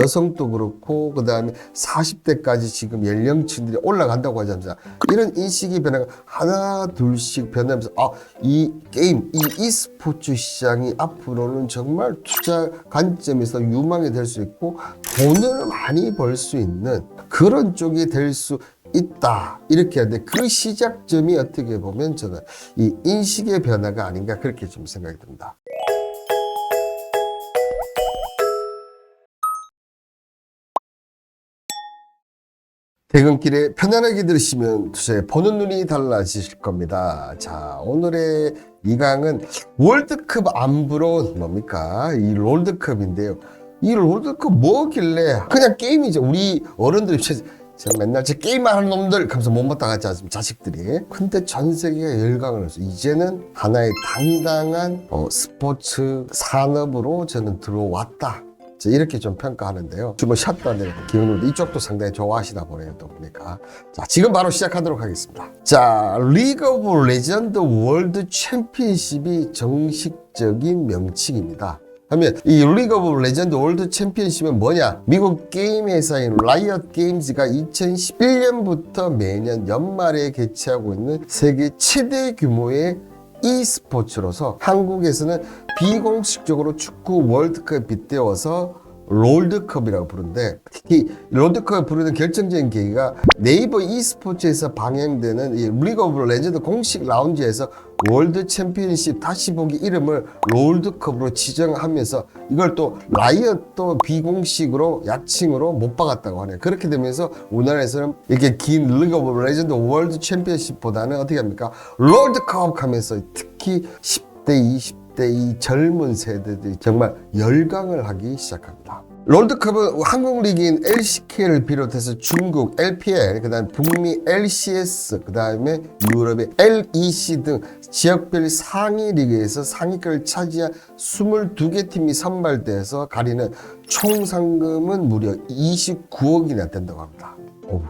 여성도 그렇고 그다음에 40대까지 지금 연령층들이 올라간다고 하지 않습니까? 이런 인식의 변화가 하나 둘씩 변하면서 이 게임, 이 e스포츠 시장이 앞으로는 정말 투자 관점에서 유망이 될 수 있고 돈을 많이 벌 수 있는 그런 쪽이 될 수 있다 이렇게 하는데 그 시작점이 어떻게 보면 저는 이 인식의 변화가 아닌가 그렇게 좀 생각이 듭니다. 퇴근길에 편안하게 들으시면 투자에 보는 눈이 달라지실 겁니다. 자, 오늘의 이 강은 월드컵 안 부러운 뭡니까? 이 롤드컵인데요. 이 롤드컵 뭐길래 그냥 게임이죠. 우리 어른들이 제가 맨날 제 게임만 하는 놈들 하면서 못마땅 하지 않습니까? 자식들이. 근데 전 세계가 열광을 해서 이제는 하나의 당당한 스포츠 산업으로 저는 들어왔다. 이렇게 좀 평가하는데요. 주로 샷단을 기억으로 이쪽도 상당히 좋아하시나 보네요. 또 보니까. 자, 지금 바로 시작하도록 하겠습니다. 자, 리그 오브 레전드 월드 챔피언십이 정식적인 명칭입니다. 하면 이 리그 오브 레전드 월드 챔피언십은 뭐냐? 미국 게임 회사인 라이엇 게임즈가 2011년부터 매년 연말에 개최하고 있는 세계 최대 규모의 e스포츠로서 한국에서는 비공식적으로 축구 월드컵에 빗대어서 롤드컵이라고 부르는데 특히 롤드컵을 부르는 결정적인 계기가 네이버 e스포츠에서 방영되는 이 리그 오브 레전드 공식 라운지에서 월드 챔피언십 다시 보기 이름을 롤드컵으로 지정하면서 이걸 또 라이엇도 비공식으로 야칭으로 못 박았다고 하네요. 그렇게 되면서 우리나라에서는 이렇게 긴 리그 오브 레전드 월드 챔피언십보다는 어떻게 합니까? 롤드컵 하면서 특히 10대, 20대 이 젊은 세대들이 정말 열광을 하기 시작합니다. 롤드컵은 한국 리그인 LCK를 비롯해서 중국 LPL, 그 다음에 북미 LCS, 그 다음에 유럽의 LEC 등 지역별 상위 리그에서 상위권을 차지한 22개 팀이 선발돼서 가리는 총 상금은 무려 29억이나 된다고 합니다.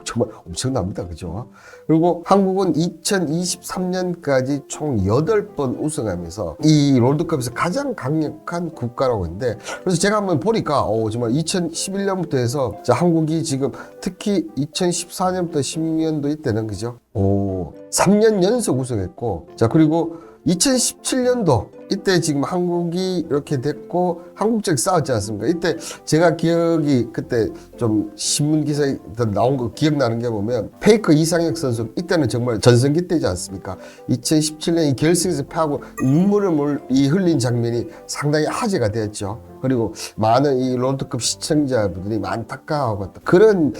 정말 엄청납니다. 그죠? 그리고 한국은 2023년까지 총 8번 우승하면서 이 롤드컵에서 가장 강력한 국가라고 했는데 그래서 제가 한번 보니까 정말 2011년부터 해서 한국이 지금 특히 2014년부터 10년도 이때는 그죠? 3년 연속 우승했고 자 그리고 2017년도 이때 지금 한국이 이렇게 됐고 한국적 싸웠지 않습니까? 이때 제가 기억이 그때 좀 신문 기사에 나온 거 기억나는 게 보면 페이커 이상혁 선수 이때는 정말 전성기 때지 않습니까? 2017년 이 결승에서 패하고 눈물을 흘린 장면이 상당히 화제가 됐죠. 그리고 많은 이 롤드컵 시청자분들이 안타까워하고 그런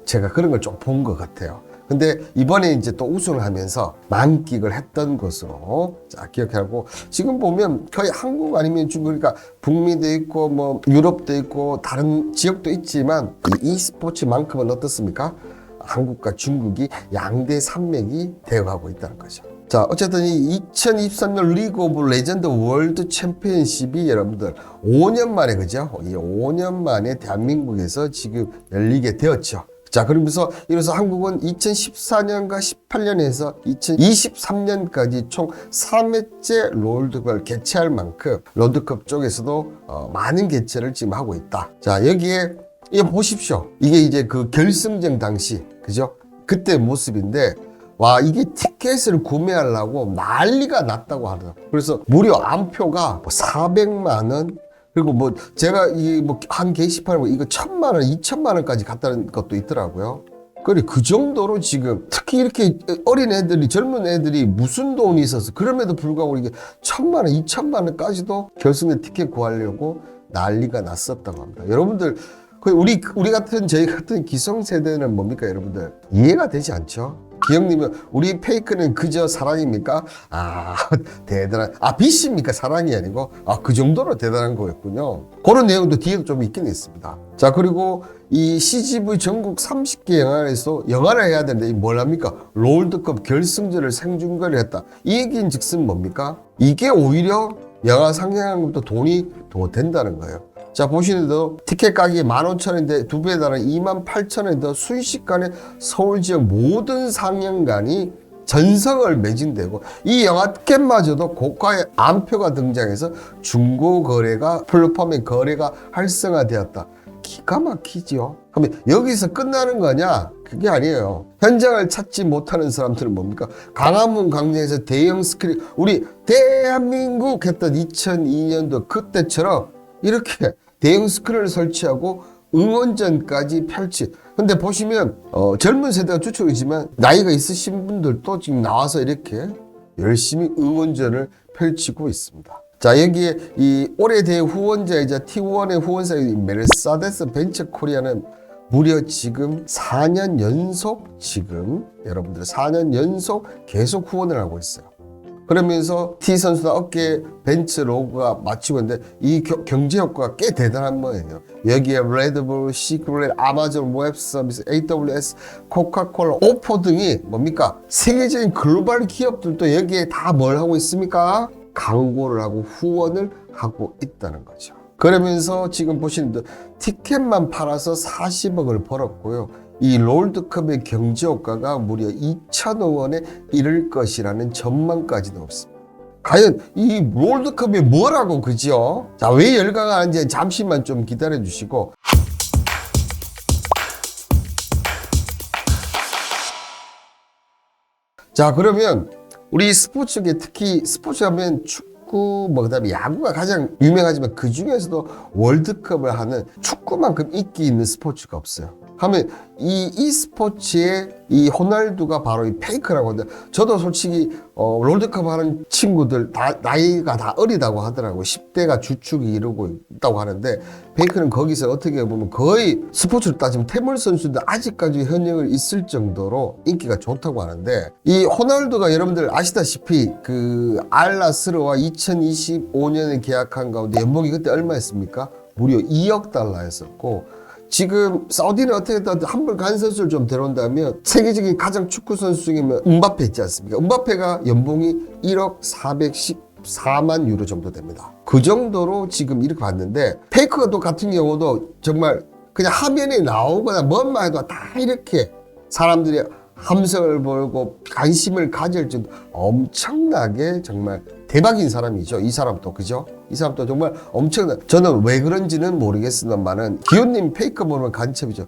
제가 그런 걸 좀 본 것 같아요. 근데 이번에 이제 또 우승을 하면서 만끽을 했던 것으로 자 기억하고 지금 보면 거의 한국 아니면 중국 그러니까 북미도 있고 뭐 유럽도 있고 다른 지역도 있지만 이 e스포츠만큼은 어떻습니까? 한국과 중국이 양대 산맥이 되어가고 있다는 거죠. 자 어쨌든 이 2023년 리그 오브 레전드 월드 챔피언십이 여러분들 5년 만에 그죠? 이 5년 만에 대한민국에서 지금 열리게 되었죠. 자, 그러면서 이래서 한국은 2014년과 18년에서 2023년까지 총 3회째 롤드컵을 개최할 만큼 롤드컵 쪽에서도 많은 개최를 지금 하고 있다. 자, 여기에 이거 보십시오. 이게 이제 그 결승전 당시, 그죠? 그때 모습인데, 와, 이게 티켓을 구매하려고 난리가 났다고 하더라고요. 그래서 무려 안표가 400만 원, 그리고 뭐 제가 이 뭐 한 게시판에 뭐 이거 1,000만 원, 2,000만 원까지 갔다는 것도 있더라고요. 그래 그 정도로 지금 특히 이렇게 어린 애들이 젊은 애들이 무슨 돈이 있어서 그럼에도 불구하고 이게 1,000만 원, 2,000만 원까지도 결승전 티켓 구하려고 난리가 났었다고 합니다. 여러분들 우리 같은 저희 같은 기성세대는 뭡니까 여러분들 이해가 되지 않죠? 기영님은 우리 페이크는 그저 사랑입니까? 대단한 빚입니까? 사랑이 아니고 그 정도로 대단한 거였군요. 그런 내용도 뒤에도 좀 있긴 있습니다. 자 그리고 이 CGV 전국 30개 영화에서 영화를 해야 되는데 뭘 합니까? 롤드컵 결승전을 생중계를 했다. 이 얘기인 즉슨 뭡니까? 이게 오히려 영화 상영하는 것도 돈이 더 된다는 거예요. 자 보시는 대로 티켓 가격이 15,000원인데 2배에 달하는 28,000원이 더 순식간에 서울 지역 모든 상영관이 전성을 매진되고 이 영화 티켓마저도 고가의 안표가 등장해서 중고 거래가 플랫폼의 거래가 활성화되었다. 기가 막히죠. 그러면 여기서 끝나는 거냐? 그게 아니에요. 현장을 찾지 못하는 사람들은 뭡니까? 강화문 광장에서 대형 스크린, 우리 대한민국 했던 2002년도 그때처럼 이렇게 대형 스크린을 설치하고 응원전까지 펼치. 근데 보시면 젊은 세대가 주축이지만 나이가 있으신 분들도 지금 나와서 이렇게 열심히 응원전을 펼치고 있습니다. 자, 여기에 이 올해 후원자이자 T1의 후원사인 메르세데스 벤처 코리아는 무려 지금 4년 연속 여러분들 4년 연속 계속 후원을 하고 있어요. 그러면서 T 선수나 어깨에 벤츠 로고가 맞추고 있는데 이 경제 효과가 꽤 대단한 거예요. 여기에 레드불, 시크릿, 아마존 웹 서비스, AWS, 코카콜라, 오포 등이 뭡니까? 세계적인 글로벌 기업들도 여기에 다 뭘 하고 있습니까? 광고를 하고 후원을 하고 있다는 거죠. 그러면서 지금 보시는 티켓만 팔아서 40억을 벌었고요. 이 롤드컵의 경제 효과가 무려 2천억 원에 이를 것이라는 전망까지 나왔습니다. 과연 이 롤드컵이 뭐라고, 그죠? 자, 왜 열광하는지 잠시만 좀 기다려 주시고. 자, 그러면 우리 스포츠계, 특히 스포츠 하면 축구, 그다음에 야구가 가장 유명하지만 그 중에서도 월드컵을 하는 축구만큼 인기 있는 스포츠가 없어요. 하면 이 e스포츠의 이 호날두가 바로 이 페이커라고 하는데, 저도 솔직히 롤드컵 하는 친구들 다 나이가 다 어리다고 하더라고요. 10대가 주축이 이루고 있다고 하는데, 페이커는 거기서 어떻게 보면 거의 스포츠를 따지면 태물 선수인데 아직까지 현역을 있을 정도로 인기가 좋다고 하는데, 이 호날두가 여러분들 아시다시피 그 알나스르와 2025년에 계약한 가운데 연봉이 그때 얼마였습니까? 무려 2억 달러였었고, 지금 사우디는 어떻게 한물 간 선수를 좀 데려온다면 세계적인 가장 축구 선수 중에 음바페 있지 않습니까? 음바페가 연봉이 1억 414만 유로 정도 됩니다. 그 정도로 지금 이렇게 봤는데, 페이커도 같은 경우도 정말 그냥 화면에 나오거나 뭔만 해도 다 이렇게 사람들이 함성을 벌고 관심을 가질 정도 엄청나게 정말 대박인 사람이죠. 이 사람도, 그죠? 이 사람도 정말 엄청난, 저는 왜 그런지는 모르겠습니다만은 기훈님 페이커 보면 간첩이죠.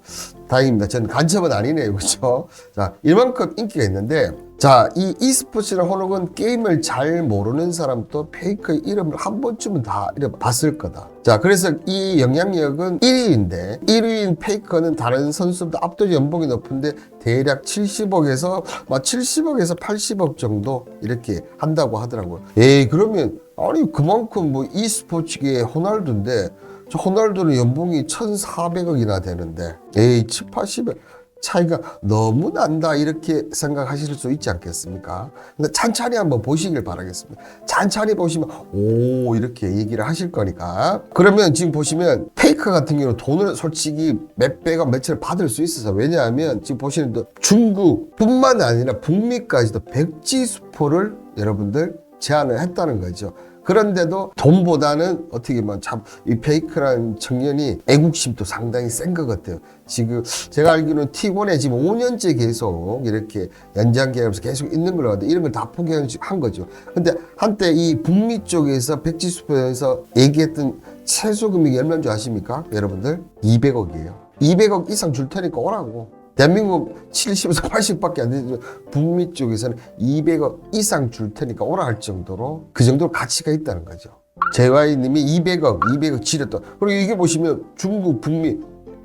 다행입니다. 저는 간첩은 아니네요. 그죠? 자, 이만큼 인기가 있는데, 자, 이 e스포츠나 혹은 게임을 잘 모르는 사람도 페이커의 이름을 한 번쯤은 다 봤을 거다. 자, 그래서 이 영향력은 1위인데 1위인 페이커는 다른 선수보다 압도적 연봉이 높은데 대략 70억에서 80억 정도 이렇게 한다고 하더라고요. 에이, 그러면 아니 그만큼 e스포츠계의 호날두인데, 저 호날두는 연봉이 1,400억이나 되는데 에이 7, 80억 차이가 너무 난다, 이렇게 생각하실 수 있지 않겠습니까? 근데 찬찬히 한번 보시길 바라겠습니다. 찬찬히 보시면 오, 이렇게 얘기를 하실 거니까. 그러면 지금 보시면 페이커 같은 경우는 돈을 솔직히 몇 백억 몇천을 받을 수 있어서, 왜냐하면 지금 보시는 중국뿐만 아니라 북미까지도 백지수포를 여러분들 제안을 했다는 거죠. 그런데도 돈보다는 어떻게 보면 참 이 페이커라는 청년이 애국심도 상당히 센 것 같아요. 지금 제가 알기로는 T1에 지금 5년째 계속 이렇게 연장 계약하면서 계속 있는 걸로 하는데, 이런 걸 다 포기한 거죠. 근데 한때 이 북미 쪽에서 백지수표에서 얘기했던 최소 금액이 얼마인 줄 아십니까? 여러분들 200억이에요. 200억 이상 줄 테니까 오라고. 대한민국 70에서 80밖에 안 되죠. 북미 쪽에서는 200억 이상 줄 테니까 오라 할 정도로, 그 정도로 가치가 있다는 거죠. JY님이 200억 지렸다. 그리고 이게 보시면 중국, 북미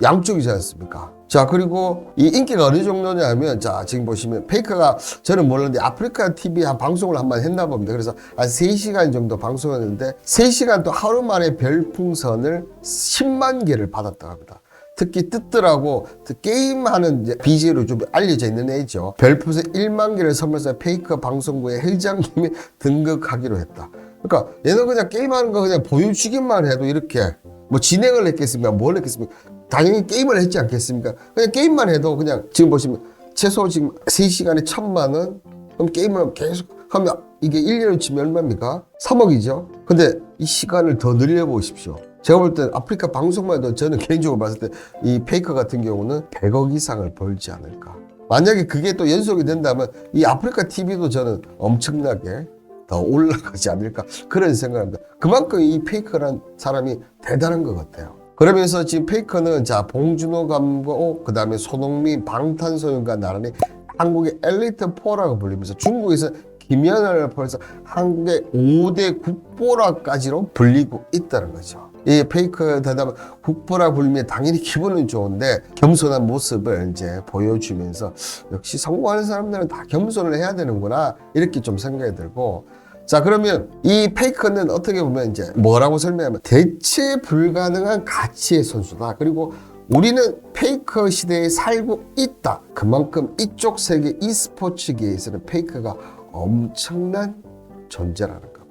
양쪽이지 않습니까? 자, 그리고 이 인기가 어느 정도냐면, 자, 지금 보시면 페이커가, 저는 몰랐는데 아프리카 TV 한 방송을 한번 했나 봅니다. 그래서 한 3시간 정도 방송했는데 3시간 또 하루 만에 별풍선을 10만 개를 받았다고 합니다. 특히 뜨뜨라고 게임하는 BJ로 좀 알려져 있는 애죠. 별풍선 1만 개를 선물해서 페이커 방송국의 회장님이 등극하기로 했다. 그러니까 얘는 그냥 게임하는 거 그냥 보여주기만 해도 이렇게 진행을 했겠습니까? 뭘 했겠습니까? 당연히 게임을 했지 않겠습니까? 그냥 게임만 해도 그냥 지금 보시면 최소 지금 3시간에 1,000만 원? 그럼 게임을 계속 하면 이게 1년을 치면 얼마입니까? 3억이죠. 근데 이 시간을 더 늘려보십시오. 제가 볼 땐 아프리카 방송만 해도 저는 개인적으로 봤을 때 이 페이커 같은 경우는 100억 이상을 벌지 않을까. 만약에 그게 또 연속이 된다면 이 아프리카 TV도 저는 엄청나게 더 올라가지 않을까, 그런 생각을 합니다. 그만큼 이 페이커란 사람이 대단한 것 같아요. 그러면서 지금 페이커는 자 봉준호 감독 그다음에 손흥민 방탄소년단 나란히 한국의 엘리트 4라고 불리면서 중국에서 김연아를 포함해서 한국의 5대 국보라까지로 불리고 있다는 거죠. 이 페이커 대답은 국보라 불리면 당연히 기분은 좋은데 겸손한 모습을 이제 보여주면서 역시 성공하는 사람들은 다 겸손을 해야 되는구나 이렇게 좀 생각이 들고, 자 그러면 이 페이커는 어떻게 보면 이제 뭐라고 설명하면 대체 불가능한 가치의 선수다. 그리고 우리는 페이커 시대에 살고 있다. 그만큼 이쪽 세계 e스포츠계에서는 페이커가 엄청난 존재라는 겁니다.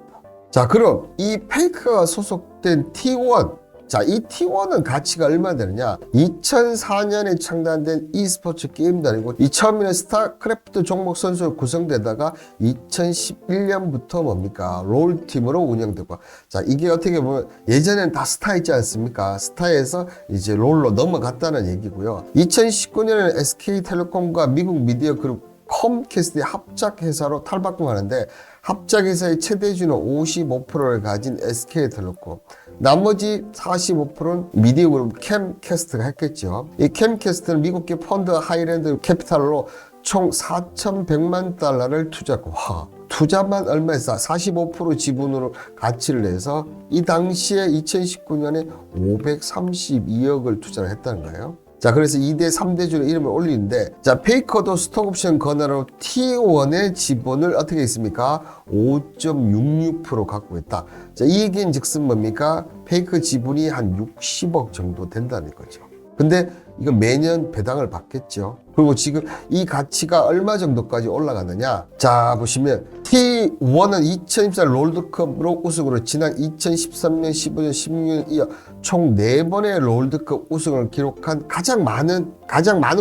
자 그럼 이 페이커가 소속된 T1, 자 이 T1은 가치가 얼마 되느냐, 2004년에 창단된 e스포츠 게임단이고 이 처음에는 스타크래프트 종목 선수로 구성되다가 2011년부터 뭡니까 롤팀으로 운영되고, 자 이게 어떻게 보면 예전에는 다 스타였지 않습니까? 스타에서 이제 롤로 넘어갔다는 얘기고요. 2019년에는 SK텔레콤과 미국 미디어 그룹 컴캐스트의 합작회사로 탈바꿈하는데 합작회사의 최대주는 55%를 가진 SK텔레콤, 나머지 45%는 미디어 그룹 캠캐스트가 했겠죠. 이 캠캐스트는 미국계 펀드 하이랜드 캐피탈로 총 4,100만 달러를 투자했고, 와, 투자만 얼마였어? 45% 지분으로 가치를 내서 이 당시에 2019년에 532억을 투자를 했다는 거예요. 자 그래서 2대 3대주로 이름을 올리는데, 자 페이커도 스톡옵션 건화로 T1의 지분을 어떻게 했습니까? 5.66% 갖고 있다. 자 이 얘기는 즉슨 뭡니까? 페이커 지분이 한 60억 정도 된다는 거죠. 근데 이거 매년 배당을 받겠죠. 그리고 지금 이 가치가 얼마 정도까지 올라가느냐, 자 보시면 T1은 2024 롤드컵으로 우승으로 지난 2013년, 15년, 16년 이어 총 4번의 롤드컵 우승을 기록한 가장 많은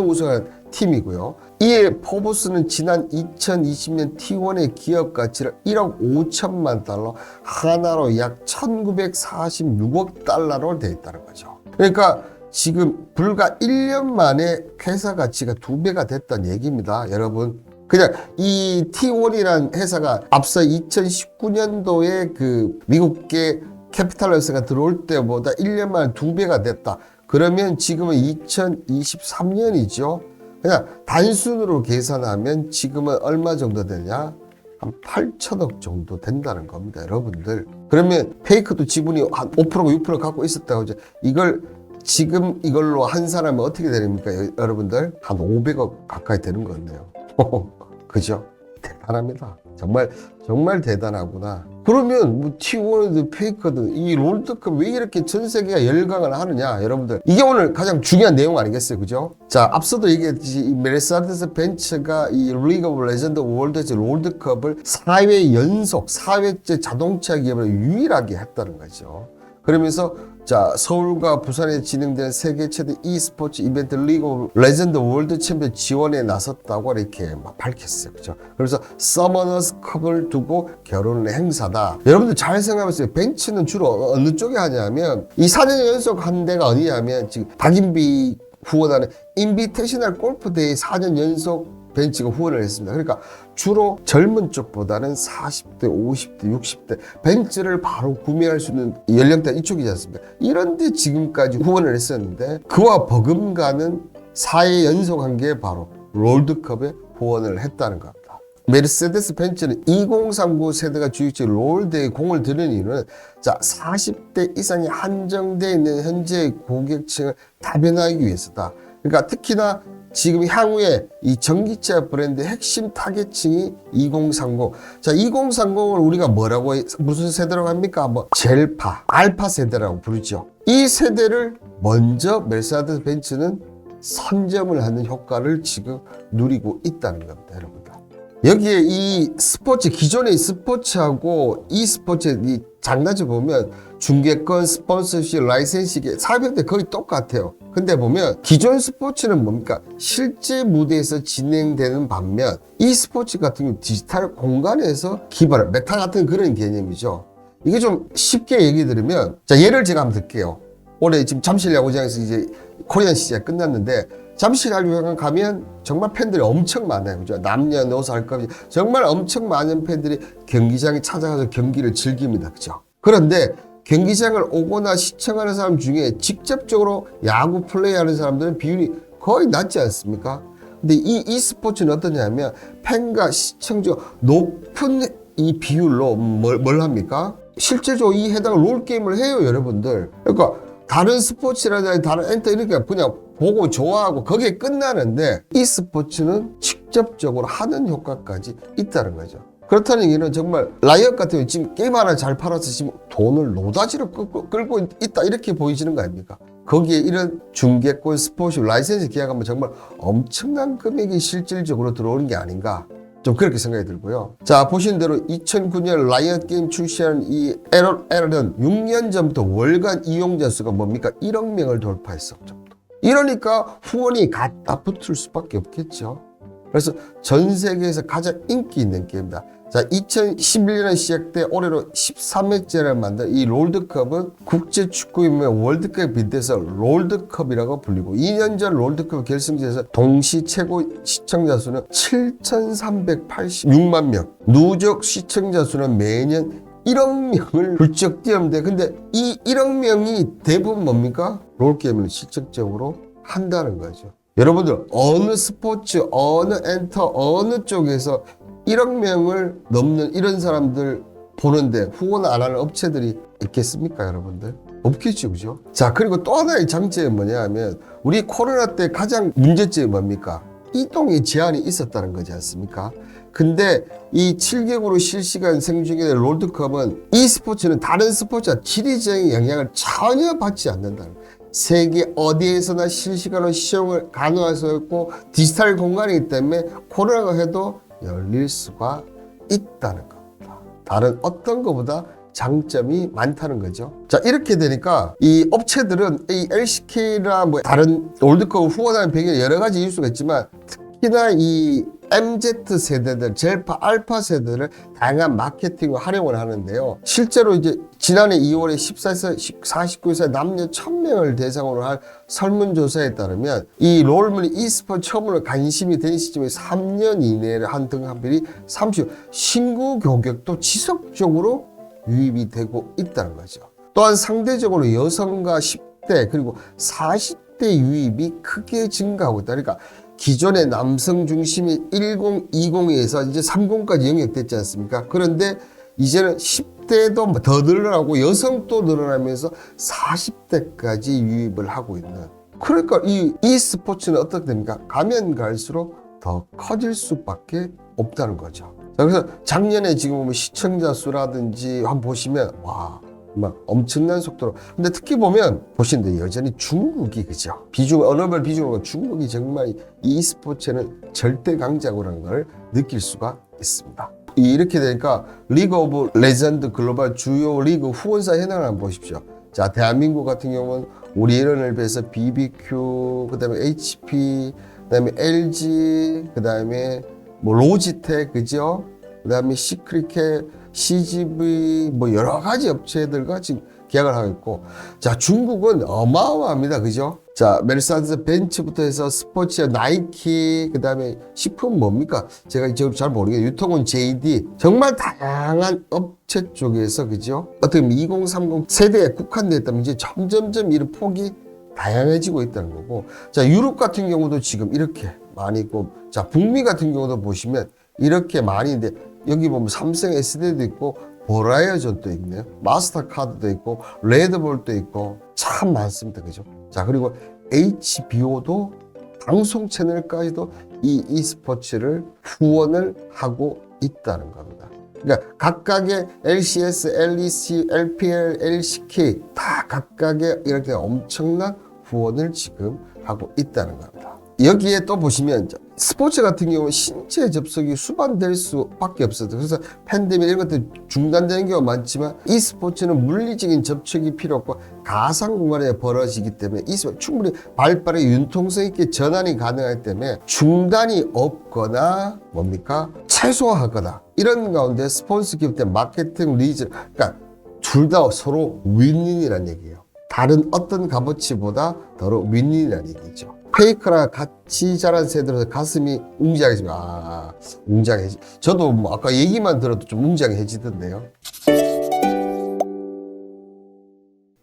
우승한 팀이고요. 이에 포브스는 지난 2020년 T1의 기업 가치를 1억 5천만 달러, 하나로 약 1946억 달러로 되어 있다는 거죠. 그러니까 지금 불과 1년 만에 회사 가치가 2배가 됐다는 얘기입니다, 여러분. 그냥 이 T1이라는 회사가 앞서 2019년도에 그 미국계 캐피탈리스트가 들어올 때보다 1년 만에 2배가 됐다. 그러면 지금은 2023년이죠. 그냥 단순으로 계산하면 지금은 얼마 정도 되냐? 한 8천억 정도 된다는 겁니다, 여러분들. 그러면 페이커도 지분이 한 5%가 6% 갖고 있었다고 하죠. 이걸 지금 이걸로 한 사람은 어떻게 됩니까, 여러분들? 한 500억 가까이 되는 거네요. 그죠? 대단합니다. 정말 대단하구나. 그러면 뭐 T1든 페이커든 이 롤드컵 왜 이렇게 전 세계가 열광을 하느냐, 여러분들. 이게 오늘 가장 중요한 내용 아니겠어요, 그죠? 자, 앞서도 얘기했듯이 이 메르세데스 벤츠가 이 리그 오브 레전드 월드 롤드컵을 4회째 자동차 기업으로 유일하게 했다는 거죠. 그러면서 자 서울과 부산에 진행된 세계 최대 e스포츠 이벤트 리그 오브 레전드 월드 챔피언 지원에 나섰다고 이렇게 막 밝혔어요, 그죠? 그래서 서머너스 컵을 두고 결혼의 행사다. 여러분들 잘 생각해보세요. 벤츠는 주로 어느 쪽에 하냐면 이 4년 연속 한 데가 어디냐면 지금 박인비 후원하는 인비테이셔널 골프 대회 4년 연속 벤츠가 후원을 했습니다. 그러니까 주로 젊은 쪽보다는 40대, 50대, 60대 벤츠를 바로 구매할 수 있는 연령대 이쪽이지 않습니까? 이런데 지금까지 후원을 했었는데 그와 버금가는 4회 연속한 게 바로 롤드컵에 후원을 했다는 겁니다. 메르세데스 벤츠는 2039 세대가 주육지 롤드에 공을 들인 이유는 자 40대 이상이 한정되어 있는 현재의 고객층을 다변하기 위해서다. 그러니까 특히나 지금 향후에 이 전기차 브랜드의 핵심 타겟층이 2030. 자, 2030을 우리가 뭐라고, 무슨 세대라고 합니까? 뭐, 젤파, 알파 세대라고 부르죠. 이 세대를 먼저 메르세데스 벤츠는 선점을 하는 효과를 지금 누리고 있다는 겁니다, 여러분들. 여기에 이 스포츠, 기존의 스포츠하고 이 스포츠의 이 장단점 보면 중계권, 스폰서십, 라이센싱, 사업형태 거의 똑같아요. 근데 보면 기존 스포츠는 뭡니까? 실제 무대에서 진행되는 반면 이 스포츠 같은 경우 디지털 공간에서 기발, 메타 같은 그런 개념이죠. 이게 좀 쉽게 얘기 들으면, 자, 예를 제가 한번 들게요. 올해 지금 잠실 야구장에서 이제 코리안 시즌이 끝났는데 잠실 야구장 가면 정말 팬들이 엄청 많아요. 그죠? 남녀노소 할 것 없이 정말 엄청 많은 팬들이 경기장에 찾아가서 경기를 즐깁니다. 그죠? 그런데 경기장을 오거나 시청하는 사람 중에 직접적으로 야구 플레이하는 사람들은 비율이 거의 낮지 않습니까? 근데 이 e스포츠는 어떠냐면 팬과 시청자 높은 이 비율로 뭘 합니까? 실제적으로 이 해당 롤게임을 해요, 여러분들. 그러니까 다른 스포츠라든지 다른 엔터 이렇게 그냥 보고 좋아하고 거기에 끝나는데 e스포츠는 직접적으로 하는 효과까지 있다는 거죠. 그렇다는 얘기는 정말 라이엇 같은 경우 지금 게임 하나 잘 팔아서 지금 돈을 노다지로 끌고 있다 이렇게 보이시는 거 아닙니까? 거기에 이런 중개권 스포츠 라이센스 계약하면 정말 엄청난 금액이 실질적으로 들어오는 게 아닌가 좀 그렇게 생각이 들고요. 자, 보신 대로 2009년 라이엇 게임 출시한 이 LOL은 6년 전부터 월간 이용자 수가 뭡니까? 1억 명을 돌파했어. 이러니까 후원이 갖다 붙을 수밖에 없겠죠. 그래서 전 세계에서 가장 인기 있는 게임이다. 자, 2011년에 시작돼 올해로 13회째를 만든 이 롤드컵은 국제축구연맹 월드컵에 빗대서 롤드컵이라고 불리고 2년 전 롤드컵 결승전에서 동시 최고 시청자 수는 7,386만 명, 누적 시청자 수는 매년 1억 명을 훌쩍 뛰었는데 근데 이 1억 명이 대부분 뭡니까? 롤게임을 실질적으로 한다는 거죠. 여러분들 어느 스포츠, 어느 엔터, 어느 쪽에서 1억 명을 넘는 이런 사람들 보는데 후원 안 하는 업체들이 있겠습니까, 여러분들? 없겠죠, 그죠? 자, 그리고 또 하나의 장점이 뭐냐 하면 우리 코로나 때 가장 문제점이 뭡니까? 이동의 제한이 있었다는 거지 않습니까? 근데 이 7개국으로 실시간 생중계 롤드컵은 e스포츠는 다른 스포츠와 지리적인 영향을 전혀 받지 않는다는 거예요. 세계 어디에서나 실시간으로 시청을 가능할 수 있고 디지털 공간이기 때문에 코로나가 해도 열릴 수가 있다는 겁니다. 다른 어떤 것보다 장점이 많다는 거죠. 자, 이렇게 되니까 이 업체들은 이 LCK나 뭐 다른 롤드컵을 후원하는 배경에 여러 가지 이유가 수가 있지만 특히나 이 MZ 세대들, 젤파, 알파 세대를 다양한 마케팅을 활용을 하는데요. 실제로 이제 지난해 2월에 14세, 49세 남녀 1000명을 대상으로 한 설문조사에 따르면 이 롤물 e스포츠 처음으로 관심이 된 시점에 3년 이내에 한 등한별이 30, 신규 고객도 지속적으로 유입이 되고 있다는 거죠. 또한 상대적으로 여성과 10대 그리고 40대 유입이 크게 증가하고 있다. 그러니까 기존의 남성 중심이 1020에서 이제 30까지 영역됐지 않습니까? 그런데 이제는 10대도 더 늘어나고 여성도 늘어나면서 40대까지 유입을 하고 있는. 그러니까 이 e스포츠는 어떻게 됩니까? 가면 갈수록 더 커질 수밖에 없다는 거죠. 자, 그래서 작년에 지금 보면 시청자 수라든지 한번 보시면 와 막 엄청난 속도로. 근데 특히 보면 보시는데 여전히 중국이 그죠? 비중 언어별 비중으로 중국이 정말 이 e스포츠는 절대 강자고라는 걸 느낄 수가 있습니다. 이렇게 되니까 리그 오브 레전드 글로벌 주요 리그 후원사 현황을 한번 보십시오. 자, 대한민국 같은 경우는 우리은행을 비해서 BBQ, 그다음에 HP, 그다음에 LG, 그다음에 뭐 로지텍 그죠? 그다음에 시크릿캣, CGV 뭐 여러 가지 업체들과 지금 계약을 하고 있고, 자, 중국은 어마어마합니다, 그죠? 자, 메르세데스 벤츠부터 해서 스포츠야 나이키, 그다음에 식품 뭡니까? 제가 지금 잘 모르겠어요. 유통은 JD, 정말 다양한 업체 쪽에서 그죠? 어떻게 보면 2030 세대에 국한되어 있다면 이제 점점점 이런 폭이 다양해지고 있다는 거고, 자, 유럽 같은 경우도 지금 이렇게 많이 있고, 자, 북미 같은 경우도 보시면 이렇게 많이 있는데 여기 보면 삼성 SD도 있고 보라이어전도 있네요. 마스터카드도 있고 레드볼도 있고 참 많습니다. 그죠? 자, 그리고 HBO도 방송 채널까지도 이 e스포츠를 후원을 하고 있다는 겁니다. 그러니까 각각의 LCS, LEC, LPL, LCK 다 각각의 이렇게 엄청난 후원을 지금 하고 있다는 겁니다. 여기에 또 보시면 스포츠 같은 경우는 신체 접속이 수반될 수밖에 없어요. 그래서 팬데믹 이런 것들 중단되는 경우가 많지만 e스포츠는 물리적인 접촉이 필요 없고 가상 공간에 벌어지기 때문에 e스포츠 충분히 발빠르게 융통성 있게 전환이 가능하기 때문에 중단이 없거나 뭡니까? 최소화하거나 이런 가운데 스폰서 기업 때 마케팅 리즈, 그러니까 둘 다 서로 윈윈이라는 얘기예요. 다른 어떤 값어치보다 더러 윈윈이라는 얘기죠. 페이커랑 같이 자란 세대로서 가슴이 웅장해지면 웅장해지. 저도 뭐 아까 얘기만 들어도 좀 웅장해지던데요.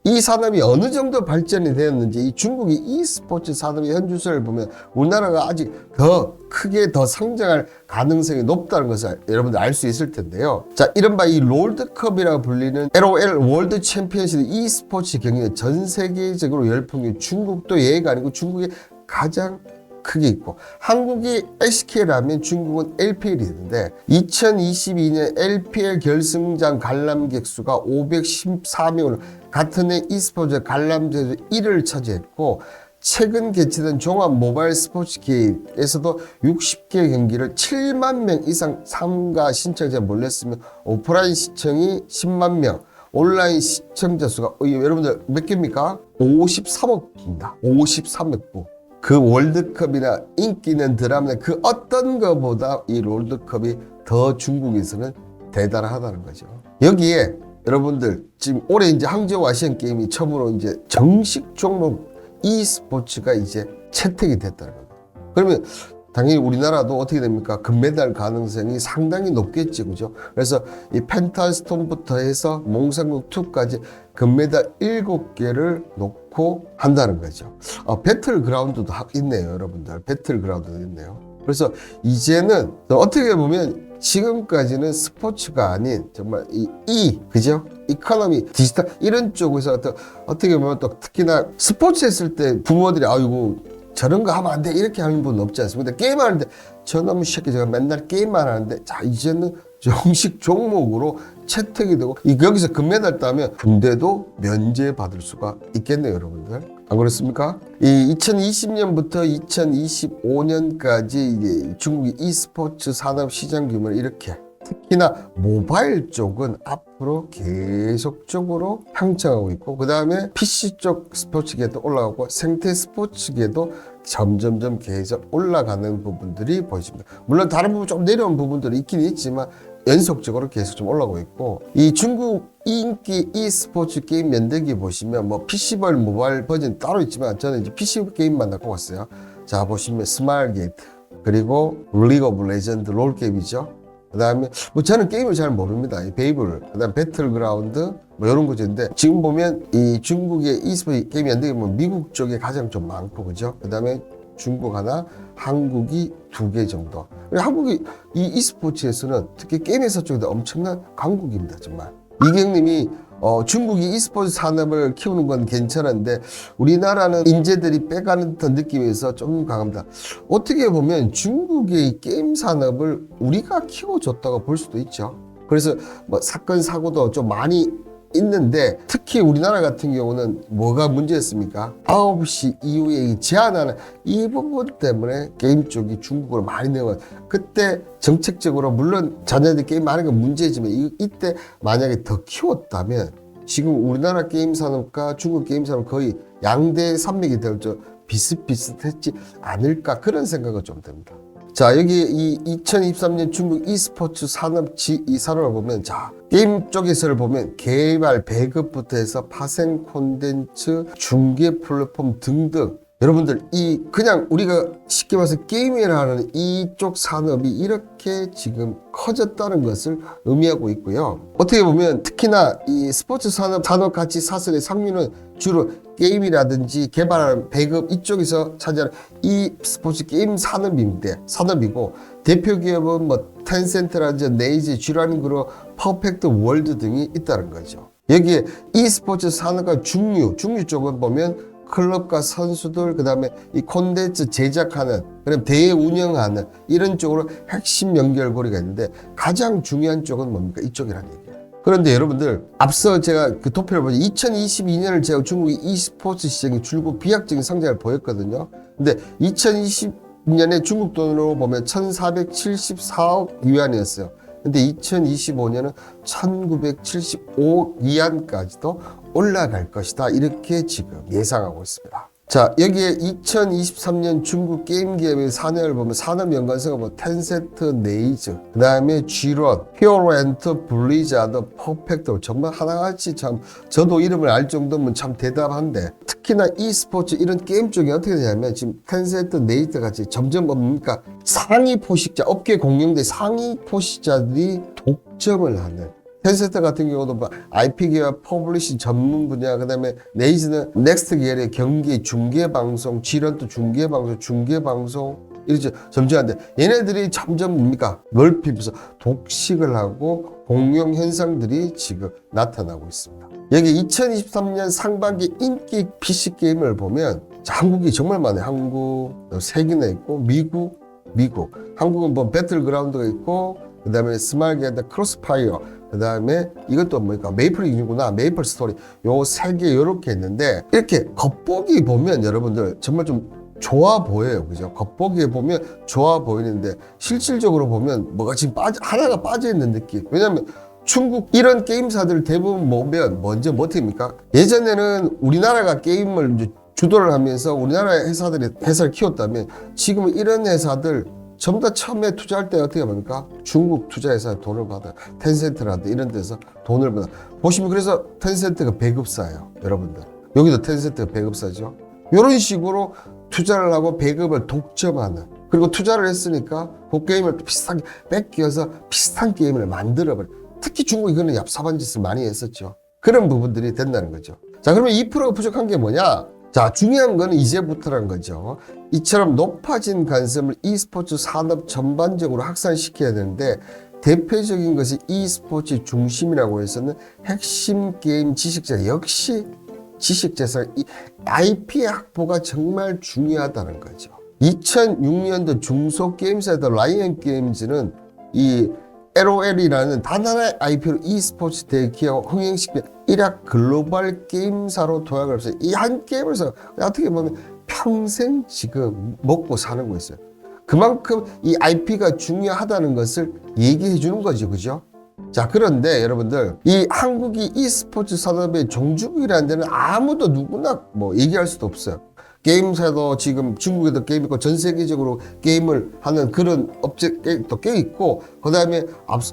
이 산업이 어느 정도 발전이 되었는지 이 중국의 e스포츠 산업의 현주소를 보면 우리나라가 아직 더 크게 더 성장할 가능성이 높다는 것을 여러분들 알 수 있을 텐데요. 자, 이른바 이 롤드컵이라고 불리는 LOL 월드 챔피언십 e스포츠 경기는 전 세계적으로 열풍이 중국도 예외가 아니고 중국이 가장 크게 있고 한국이 SK라면 중국은 LPL이 있는데 2022년 LPL 결승장 관람객 수가 514명으로 같은 해 e스포츠 관람객 1위를 차지했고 최근 개최된 종합 모바일 스포츠 게임에서도 60개 경기를 7만 명 이상 참가 신청자가 몰렸으며 오프라인 시청이 10만 명 온라인 시청자 수가 여러분들 몇 개입니까? 53억입니다. 53억 부. 그 월드컵이나 인기 있는 드라마 그 어떤 것보다 이 월드컵이 더 중국에서는 대단하다는 거죠. 여기에 여러분들 지금 올해 이제 항저우 아시안 게임이 처음으로 이제 정식 종목 e스포츠가 이제 채택이 됐다는 겁니다. 그러면 당연히 우리나라도 어떻게 됩니까? 금메달 가능성이 상당히 높겠지, 그죠? 그래서 이 펜타스톤부터 해서 몽상국 2까지 금메달 7개를 놓고 한다는 거죠. 배틀그라운드도 있네요, 여러분들. 배틀그라운드도 있네요. 그래서 이제는 어떻게 보면 지금까지는 스포츠가 아닌 정말 그죠? 이코노미, 디지털 이런 쪽에서 어떻게 보면 또 특히나 스포츠 했을 때 부모들이 아이고 저런 거 하면 안 돼 이렇게 하는 분은 없지 않습니까? 게임하는데 저놈의 새끼 제가 맨날 게임만 하는데 자 이제는 정식 종목으로 채택이 되고 여기서 금메달 따면 군대도 면제받을 수가 있겠네요, 여러분들. 안 그렇습니까? 이 2020년부터 2025년까지 이제 중국의 e스포츠 산업 시장 규모를 이렇게 특히나 모바일 쪽은 앞으로 계속적으로 향상하고 있고 그 다음에 PC 쪽 스포츠계도 올라가고 생태 스포츠계도 점점점 계속 올라가는 부분들이 보여집니다. 물론 다른 부분 좀 내려온 부분들이 있긴 있지만 연속적으로 계속 좀 올라오고 있고 이 중국 인기 e스포츠 게임 면대기 보시면 뭐 PC발 모바일 버전 따로 있지만 저는 이제 PC 게임만 갖고 왔어요. 자 보시면 스마일게이트 그리고 리그 오브 레전드 롤 게임이죠. 그 다음에 뭐 저는 게임을 잘 모릅니다. 이 베이블, 그 다음 배틀그라운드 뭐 이런 거인데 지금 보면 이 중국의 e스포츠 게임이 안 되면 미국 쪽에 가장 좀 많고 그죠? 그 다음에 중국 하나, 한국이 2개 정도. 한국이 이 e스포츠에서는 특히 게임 회사 쪽에도 엄청난 강국입니다, 정말. 이경님이 중국이 e스포츠 산업을 키우는 건 괜찮은데 우리나라는 인재들이 빼가는 듯한 느낌에서 좀 강합니다. 어떻게 보면 중국의 게임 산업을 우리가 키워줬다고 볼 수도 있죠. 그래서 뭐 사건 사고도 좀 많이 있는데 특히 우리나라 같은 경우는 뭐가 문제였습니까? 9시 이후에 제한하는 이 부분 때문에 게임 쪽이 중국으로 많이 내려가요. 그때 정책적으로 물론 자녀들이 게임 하는 건 문제지만 이때 만약에 더 키웠다면 지금 우리나라 게임 산업과 중국 게임 산업 거의 양대 산맥이 될 줄 비슷비슷했지 않을까 그런 생각은 좀 듭니다. 자 여기 이 2023년 중국 e스포츠 이 산업을 보면 자 게임 쪽에서를 보면 개발 배급부터 해서 파생 콘텐츠 중개 플랫폼 등등 여러분들 이 그냥 우리가 쉽게 말해서 게임이라는 이쪽 산업이 이렇게 지금 커졌다는 것을 의미하고 있고요. 어떻게 보면 특히나 이 스포츠 산업 가치 사슬의 상류는 주로 게임이라든지 개발하는 배급 이쪽에서 차지하는 이 스포츠 게임 산업이고 대표 기업은 뭐 텐센트라든지 네이지, 쥐라닝그룹, 퍼펙트 월드 등이 있다는 거죠. 여기에 e스포츠 산업과 중류 쪽은 보면 클럽과 선수들, 그 다음에 이 콘텐츠 제작하는, 그다음 대회 운영하는 이런 쪽으로 핵심 연결고리가 있는데 가장 중요한 쪽은 뭡니까? 이쪽이라는 얘기예요. 그런데 여러분들 앞서 제가 그 도표를 보니 2022년을 제가 중국의 e스포츠 시장이 줄곧 비약적인 성장을 보였거든요. 근데 2020년에 중국 돈으로 보면 1474억 위안이었어요. 근데 2025년은 1975억 위안까지도 올라갈 것이다. 이렇게 지금 예상하고 있습니다. 자, 여기에 2023년 중국 게임 기업의 산업을 보면 산업 연관성을 보면 텐센트, 네이즈, 그 다음에 G런, 히어로엔터, 블리자드, 퍼펙트 정말 하나같이 참 저도 이름을 알 정도면 참 대단한데 특히나 e스포츠 이런 게임 쪽이 어떻게 되냐면 지금 텐센트, 네이즈 같이 점점 뭡니까? 상위 포식자, 업계 공룡대 상위 포식자들이 독점을 하는 텐센트 같은 경우도 뭐 IP 기업 퍼블리싱 전문 분야, 그다음에 네이즈는 넥스트 계열의 경기, 중계 방송, 지런트 중계 방송 이렇게 점주한데 얘네들이 점점 뭡니까 넓히면서 독식을 하고 공룡 현상들이 지금 나타나고 있습니다. 여기 2023년 상반기 인기 PC 게임을 보면 한국이 정말 많아요. 한국 3개나 있고 미국. 한국은 뭐 배틀그라운드가 있고 그다음에 스마일게이트 크로스파이어, 그다음에 이것도 뭡니까 메이플 이군이구나, 메이플 스토리, 요 3개 이렇게 있는데 이렇게 겉보기 보면 여러분들 정말 좀 좋아 보여요. 그죠? 겉보기에 보면 좋아 보이는데 실질적으로 보면 뭐가 지금 하나가 빠져 있는 느낌. 왜냐면 중국 이런 게임사들 대부분 보면 먼저 뭐 어떻게입니까? 예전에는 우리나라가 게임을 이제 주도를 하면서 우리나라 회사들이 회사를 키웠다면 지금은 이런 회사들 전부 다 처음에 투자할 때 어떻게 합니까? 중국 투자회사에 돈을 받아요. 텐센트라든지 이런 데서 돈을 받아. 보시면 그래서 텐센트가 배급사예요. 여러분들. 여기도 텐센트가 배급사죠. 이런 식으로 투자를 하고 배급을 독점하는, 그리고 투자를 했으니까 그 게임을 비슷하게 뺏겨서 비슷한 게임을 만들어버려. 특히 중국이 그런 얍삽한 짓을 많이 했었죠. 그런 부분들이 된다는 거죠. 자, 그러면 2%가 부족한 게 뭐냐? 자, 중요한 거는 이제부터라는 거죠. 이처럼 높아진 관심을 e스포츠 산업 전반적으로 확산시켜야 되는데 대표적인 것이 e스포츠 중심이라고 해서는 핵심 게임 지식자, 역시 지식재산, 이 IP 확보가 정말 중요하다는 거죠. 2006년도 중소게임사이다 라이언 게임즈는 이 LOL이라는 단 하나의 IP로 e스포츠 대기업 흥행시켜 일약 글로벌 게임사로 도약을 했어요. 이 한 게임에서 어떻게 보면 평생 지금 먹고 사는 거였어요. 그만큼 이 IP가 중요하다는 것을 얘기해 주는 거죠. 그죠? 자, 그런데 여러분들 이 한국이 e스포츠 산업의 종주국이라는 데는 아무도 누구나 뭐 얘기할 수도 없어요. 게임사도 지금 중국에도 게임 있고 전 세계적으로 게임을 하는 그런 업체도 꽤 있고, 그 다음에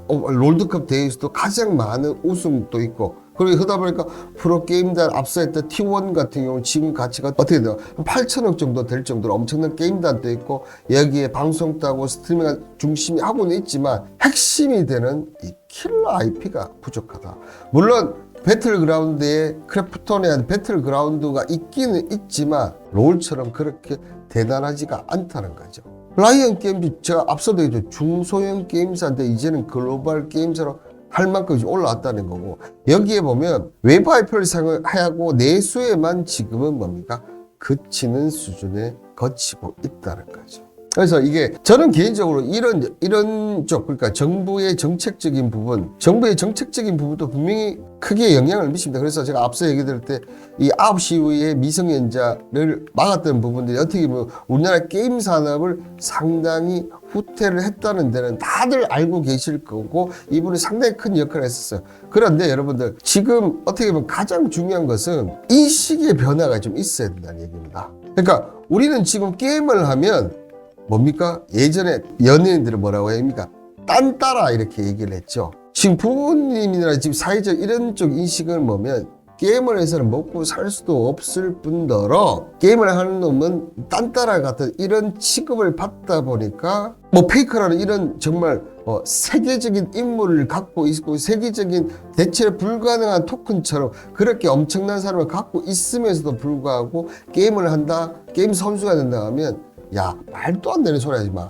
롤드컵 대회에서도 가장 많은 우승도 있고, 그리고 그러다 보니까 프로게임단 앞서 했던 T1 같은 경우는 지금 가치가 어떻게 돼요? 8천억 정도 될 정도로 엄청난 게임단도 있고 여기에 방송도 하고 스트리밍 중심이 하고는 있지만 핵심이 되는 이 킬러 IP가 부족하다. 물론 배틀그라운드에 크래프톤에 한 배틀그라운드가 있기는 있지만 롤처럼 그렇게 대단하지가 않다는 거죠. 라이언 게임즈 제가 앞서도 얘기했죠. 중소형 게임사인데 이제는 글로벌 게임사로 할 만큼 올라왔다는 거고, 여기에 보면 외부 IP를 사용하고 내수에만 지금은 뭡니까? 그치는 수준에 거치고 있다는 거죠. 그래서 이게 저는 개인적으로 이런 쪽, 그러니까 정부의 정책적인 부분도 분명히 크게 영향을 미칩니다. 그래서 제가 앞서 얘기 드릴 때 이 9시 이후에 미성년자를 막았던 부분들이 어떻게 보면 우리나라 게임 산업을 상당히 후퇴를 했다는 데는 다들 알고 계실 거고 이분이 상당히 큰 역할을 했었어요. 그런데 여러분들 지금 어떻게 보면 가장 중요한 것은 인식의 변화가 좀 있어야 된다는 얘기입니다. 그러니까 우리는 지금 게임을 하면 뭡니까? 예전에 연예인들은 뭐라고 합니까? 딴따라 이렇게 얘기를 했죠. 지금 부모님이나 지금 사회적 이런 쪽 인식을 보면 게임을 해서는 먹고 살 수도 없을 뿐더러 게임을 하는 놈은 딴따라 같은 이런 취급을 받다 보니까 뭐 페이커라는 이런 정말 세계적인 인물을 갖고 있고 세계적인 대체 불가능한 토큰처럼 그렇게 엄청난 사람을 갖고 있으면서도 불구하고 게임을 한다, 게임 선수가 된다 하면 야, 말도 안 되는 소리 하지 마.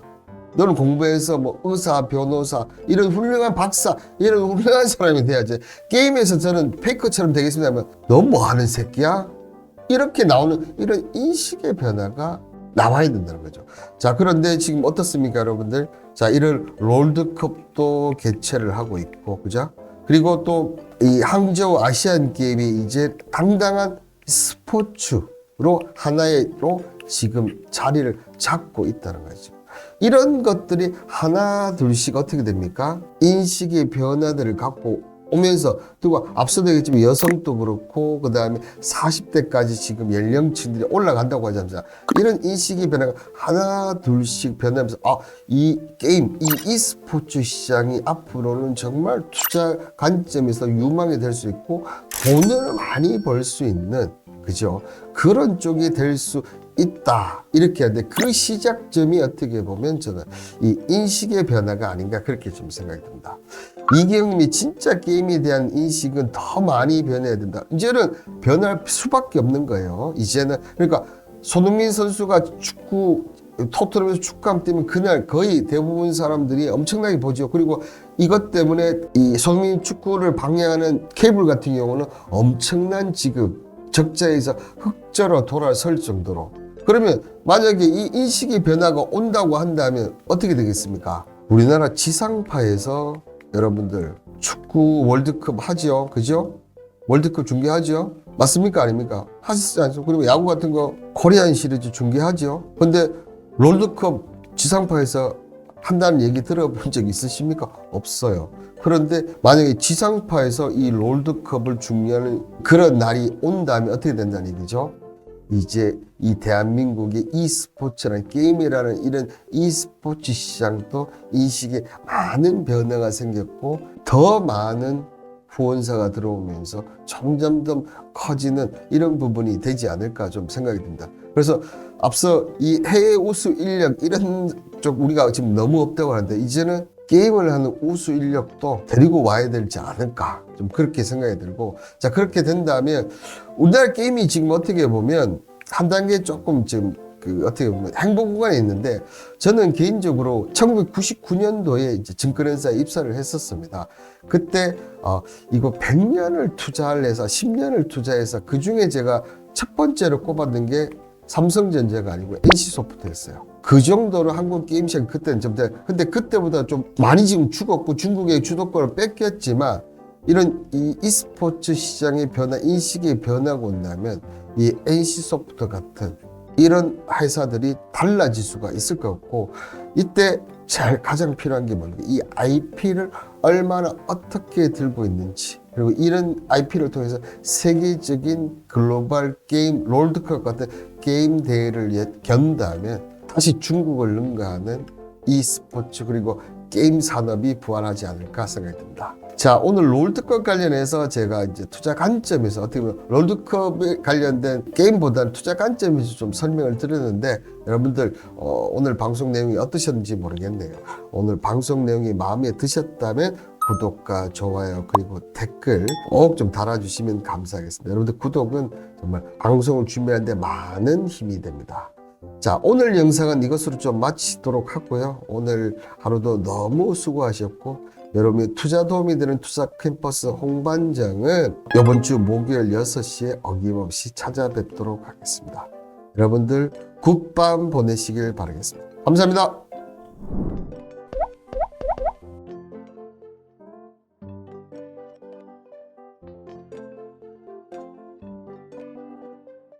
너는 공부해서 뭐 의사, 변호사, 이런 훌륭한 박사, 이런 훌륭한 사람이 돼야지. 게임에서 저는 페이커처럼 되겠습니다 하면 너 뭐 하는 새끼야? 이렇게 나오는 이런 인식의 변화가 나와야 된다는 거죠. 자, 그런데 지금 어떻습니까, 여러분들? 자, 이런 롤드컵도 개최를 하고 있고, 그죠? 그리고 또 이 항저우 아시안 게임이 이제 당당한 스포츠로 하나로 지금 자리를 잡고 있다는 거죠. 이런 것들이 하나 둘씩 어떻게 됩니까? 인식의 변화들을 갖고 오면서, 그리고 앞서도 얘기했지만 여성도 그렇고 그 다음에 40대까지 지금 연령층들이 올라간다고 하지 않습니까? 이런 인식의 변화가 하나 둘씩 변하면서 이 게임, 이 e스포츠 시장이 앞으로는 정말 투자 관점에서 유망이 될 수 있고 돈을 많이 벌 수 있는, 그죠? 그런 쪽이 될 수 있다 이렇게 하는데 그 시작점이 어떻게 보면 저는 이 인식의 변화가 아닌가 그렇게 좀 생각이 듭니다. 이경님이 진짜 게임에 대한 인식은 더 많이 변해야 된다. 이제는 변할 수밖에 없는 거예요. 이제는 그러니까 손흥민 선수가 축구 토트넘에서 축구함 때문에 그날 거의 대부분 사람들이 엄청나게 보죠. 그리고 이것 때문에 이 손흥민 축구를 방해하는 케이블 같은 경우는 엄청난 지금 적자에서 흑자로 돌아설 정도로. 그러면 만약에 이 인식의 변화가 온다고 한다면 어떻게 되겠습니까? 우리나라 지상파에서 여러분들 축구 월드컵 하죠, 그죠? 월드컵 중계하죠? 맞습니까? 아닙니까? 하시지 않습니까? 그리고 야구 같은 거 코리안 시리즈 중계하죠? 근데 롤드컵 지상파에서 한다는 얘기 들어본 적 있으십니까? 없어요. 그런데 만약에 지상파에서 이 롤드컵을 중계하는 그런 날이 온다면 어떻게 된다는 얘기죠? 이제 이 대한민국의 e스포츠라는 게임이라는 이런 e스포츠 시장도 인식에 많은 변화가 생겼고 더 많은 후원사가 들어오면서 점점 더 커지는 이런 부분이 되지 않을까 좀 생각이 듭니다. 그래서 앞서 이 해외 우수 인력 이런 쪽 우리가 지금 너무 없다고 하는데 이제는 게임을 하는 우수 인력도 데리고 와야 되지 않을까 좀 그렇게 생각이 들고 자 그렇게 된다면 우리나라 게임이 지금 어떻게 보면 한 단계 조금 지금 어떻게 보면 행보 구간에 있는데 저는 개인적으로 1999년도에 이제 증권회사에 입사를 했었습니다. 그때 이거 100년을 투자를 해서 10년을 투자해서 그 중에 제가 첫 번째로 꼽았는 게 삼성전자가 아니고 NC소프트였어요. 그 정도로 한국 게임 시장 그때는 좀 근데 그때보다 좀 많이 지금 죽었고 중국의 주도권을 뺏겼지만 이런 이 e스포츠 시장의 변화, 인식의 변화가 온다면 이 NC소프트 같은 이런 회사들이 달라질 수가 있을 것 같고 이때 제일 가장 필요한 게 뭔가 이 IP를 얼마나 어떻게 들고 있는지 그리고 이런 IP를 통해서 세계적인 글로벌 게임 롤드컵 같은 게임 대회를 견다면 다시 중국을 능가하는 e스포츠 그리고 게임 산업이 부활하지 않을까 생각이 듭니다. 자, 오늘 롤드컵 관련해서 제가 이제 투자 관점에서 어떻게 보면 롤드컵에 관련된 게임보다는 투자 관점에서 좀 설명을 드렸는데 여러분들 오늘 방송 내용이 어떠셨는지 모르겠네요. 오늘 방송 내용이 마음에 드셨다면 구독과 좋아요 그리고 댓글 꼭 좀 달아주시면 감사하겠습니다. 여러분들 구독은 정말 방송을 준비하는데 많은 힘이 됩니다. 자, 오늘 영상은 이것으로 좀 마치도록 하고요. 오늘 하루도 너무 수고하셨고 여러분의 투자 도움이 되는 투자 캠퍼스 홍반장은 이번 주 목요일 6시에 어김없이 찾아뵙도록 하겠습니다. 여러분들 굿밤 보내시길 바라겠습니다. 감사합니다.